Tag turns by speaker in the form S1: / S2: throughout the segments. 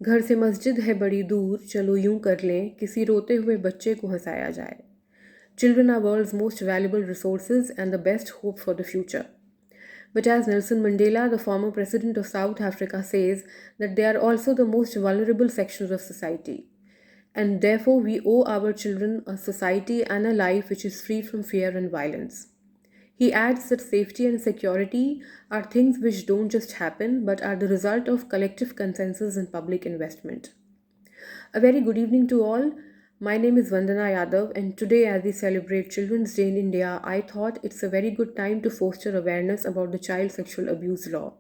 S1: घर से मस्जिद है बड़ी दूर, चलो यूं कर लें किसी रोते हुए बच्चे को हंसाया जाए. Children are world's most valuable resources and the best hope for the future. But as Nelson Mandela, the former president of South Africa, says, that they are also the most vulnerable sections of society. And therefore, we owe our children a society and a life which is free from fear and violence. He adds that safety and security are things which don't just happen but are the result of collective consensus and public investment. A very good evening to all. My name is Vandana Yadav, and today, as we celebrate Children's Day in India, I thought it's a very good time to foster awareness about the Child Sexual Abuse Law.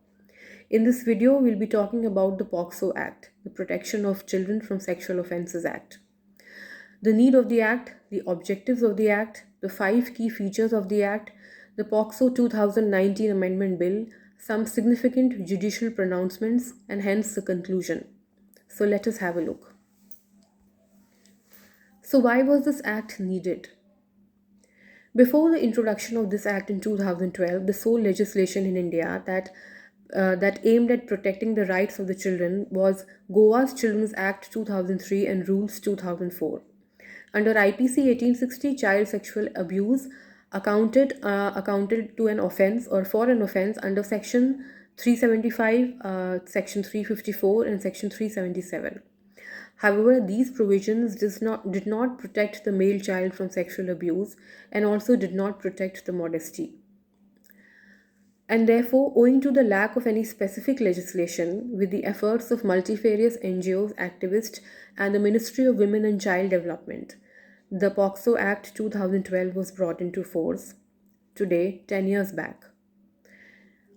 S1: In this video, we'll be talking about the POCSO Act, the Protection of Children from Sexual Offences Act. The need of the Act, the objectives of the Act, the 5 key features of the Act, the POCSO 2019 Amendment Bill, some significant judicial pronouncements, and hence the conclusion. So let us have a look. So why was this act needed? Before the introduction of this act in 2012, the sole legislation in India that aimed at protecting the rights of the children was Goa's Children's Act 2003 and Rules 2004. Under IPC 1860, child sexual abuse accounted to an offence or for an offence under Section 375, Section 354, and Section 377. However, these provisions did not protect the male child from sexual abuse and also did not protect the modesty. And therefore, owing to the lack of any specific legislation, with the efforts of multifarious NGOs, activists, and the Ministry of Women and Child Development, the POCSO Act 2012 was brought into force, today, 10 years back.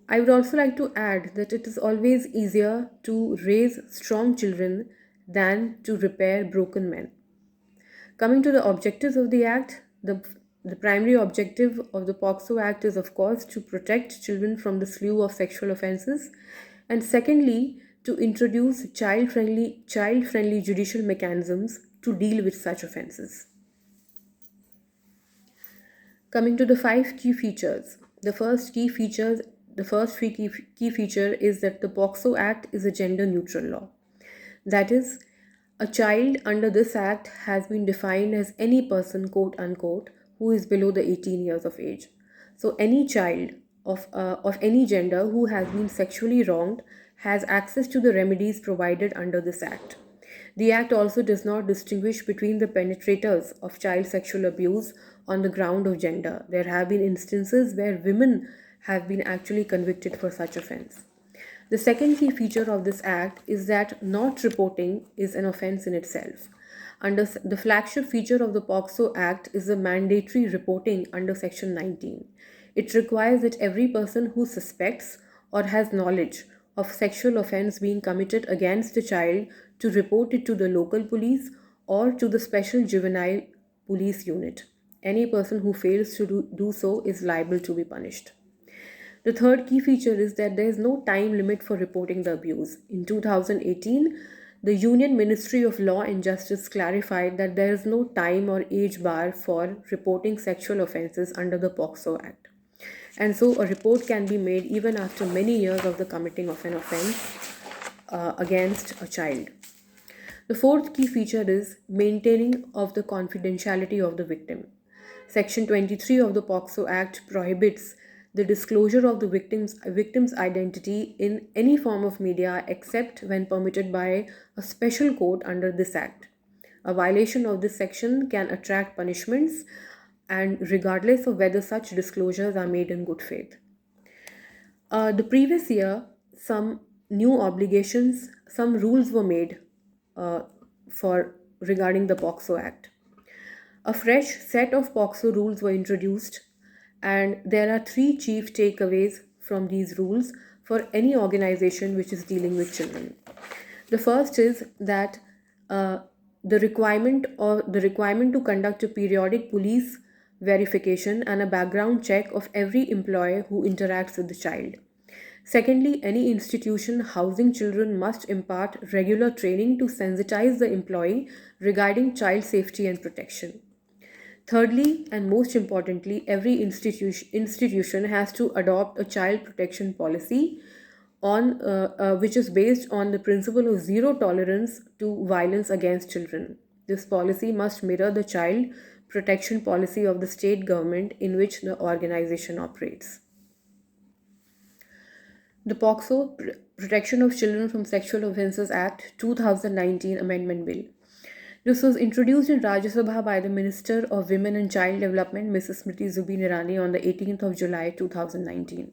S1: I would also like to add that it is always easier to raise strong children than to repair broken men. Coming to the objectives of the Act, the primary objective of the POCSO Act is, of course, to protect children from the slew of sexual offences, and secondly, to introduce child-friendly judicial mechanisms to deal with such offences. Coming to the 5 key features, the first key feature is that the POCSO Act is a gender-neutral law. That is, a child under this act has been defined as any person, quote unquote, who is below the 18 years of age. So any child of any gender who has been sexually wronged has access to the remedies provided under this act. The act also does not distinguish between the penetrators of child sexual abuse on the ground of gender. There have been instances where women have been actually convicted for such offense. The second key feature of this act is that not reporting is an offense in itself. Under the flagship feature of the POCSO Act is the mandatory reporting under Section 19. It requires that every person who suspects or has knowledge of sexual offense being committed against a child to report it to the local police or to the Special Juvenile Police Unit. Any person who fails to do so is liable to be punished. The third key feature is that there is no time limit for reporting the abuse. In 2018, the Union Ministry of Law and Justice clarified that there is no time or age bar for reporting sexual offences under the POCSO Act. And so a report can be made even after many years of the committing of an offence against a child. The fourth key feature is maintaining of the confidentiality of the victim. Section 23 of the POCSO Act prohibits the disclosure of the victim's identity in any form of media except when permitted by a special court under this act. A violation of this section can attract punishments, and regardless of whether such disclosures are made in good faith. The previous year, some new obligations, some rules were made regarding the POCSO Act. A fresh set of POCSO rules were introduced, and there are 3 chief takeaways from these rules for any organization which is dealing with children. The first is that the requirement to conduct a periodic police verification and a background check of every employee who interacts with the child. Secondly, any institution housing children must impart regular training to sensitize the employee regarding child safety and protection. Thirdly, and most importantly, every institution has to adopt a child protection policy which is based on the principle of zero tolerance to violence against children. This policy must mirror the child protection policy of the state government in which the organization operates. The POCSO Protection of Children from Sexual Offences Act 2019 Amendment Bill. This was introduced in Rajya Sabha by the Minister of Women and Child Development, Mrs. Smriti Zubin Irani, on the 18th of July 2019.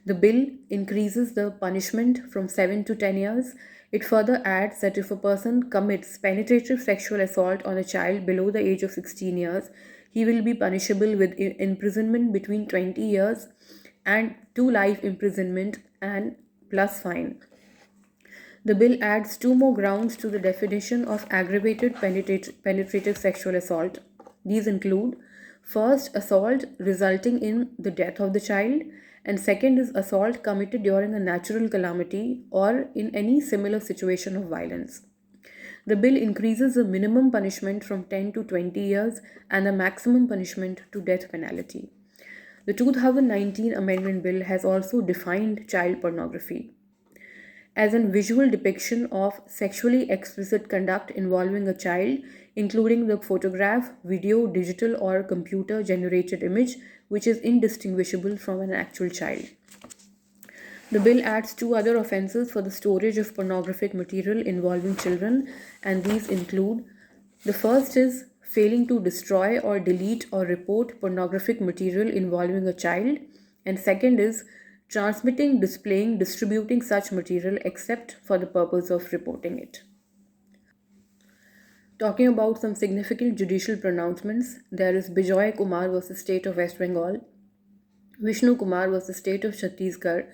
S1: The bill increases the punishment from 7 to 10 years. It further adds that if a person commits penetrative sexual assault on a child below the age of 16 years, he will be punishable with imprisonment between 20 years and to life imprisonment and plus fine. The bill adds two more grounds to the definition of aggravated penetrative sexual assault. These include first, assault resulting in the death of the child, and second is assault committed during a natural calamity or in any similar situation of violence. The bill increases the minimum punishment from 10 to 20 years and the maximum punishment to death penalty. The 2019 Amendment Bill has also defined child pornography as a visual depiction of sexually explicit conduct involving a child, including the photograph, video, digital, or computer generated image, which is indistinguishable from an actual child. The bill adds two other offenses for the storage of pornographic material involving children, and these include: the first is failing to destroy or delete or report pornographic material involving a child, and second is transmitting, displaying, distributing such material except for the purpose of reporting it. Talking about some significant judicial pronouncements, there is Bijoy Kumar versus State of West Bengal, Vishnu Kumar versus State of Chhattisgarh,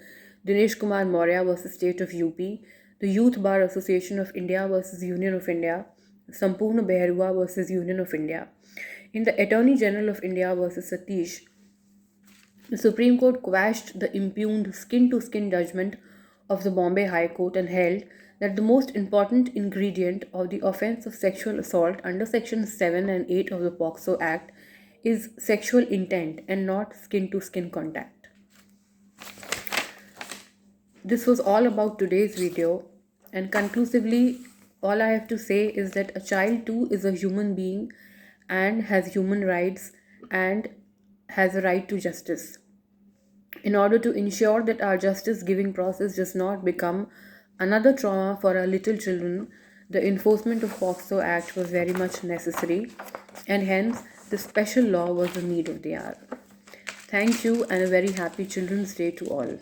S1: Dinesh Kumar Maurya versus State of UP, the Youth Bar Association of India versus Union of India, Sampurna Behrua versus Union of India. In the Attorney General of India versus Satish, the Supreme Court quashed the impugned skin-to-skin judgment of the Bombay High Court and held that the most important ingredient of the offence of sexual assault under Sections 7 and 8 of the POCSO Act is sexual intent and not skin-to-skin contact. This was all about today's video, and conclusively, all I have to say is that a child too is a human being and has human rights and has a right to justice. In order to ensure that our justice giving process does not become another trauma for our little children, the enforcement of POCSO Act was very much necessary, and hence the special law was the need of the hour. Thank you, and a very happy Children's Day to all.